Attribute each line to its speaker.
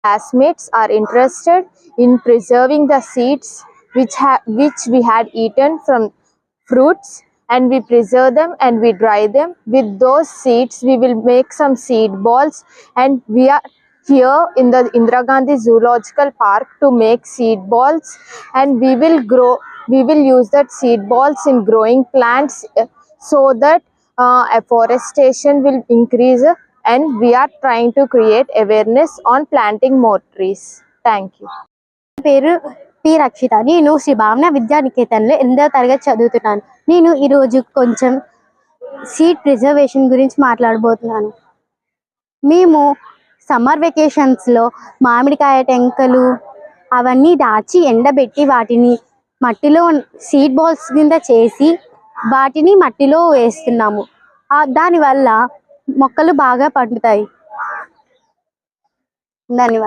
Speaker 1: classmates are interested in preserving the seeds which we had eaten from fruits, and we preserve them and we dry them. With those seeds we will make some seed balls, and we are here in the Indira Gandhi Zoological Park to make seed balls, and we will use that seed balls in growing plants so that afforestation will increase, and we are trying to create awareness on planting more trees. Thank you.
Speaker 2: పేరు P రక్షిత. నేను శ్రీ భావన విద్యానికేతన్లో 8వ తరగతి చదువుతున్నాను. నేను ఈరోజు కొంచెం seed preservation గురించి మాట్లాడబోతున్నాను. మేము సమ్మర్ వెకేషన్స్లో మామిడికాయ టెంకలు అవన్నీ దాచి ఎండబెట్టి వాటిని మట్టిలో సీడ్ బాల్స్ కింద చేసి వాటిని మట్టిలో వేస్తున్నాము. దానివల్ల మొక్కలు బాగా పండుతాయి. ధన్యవాదాలు.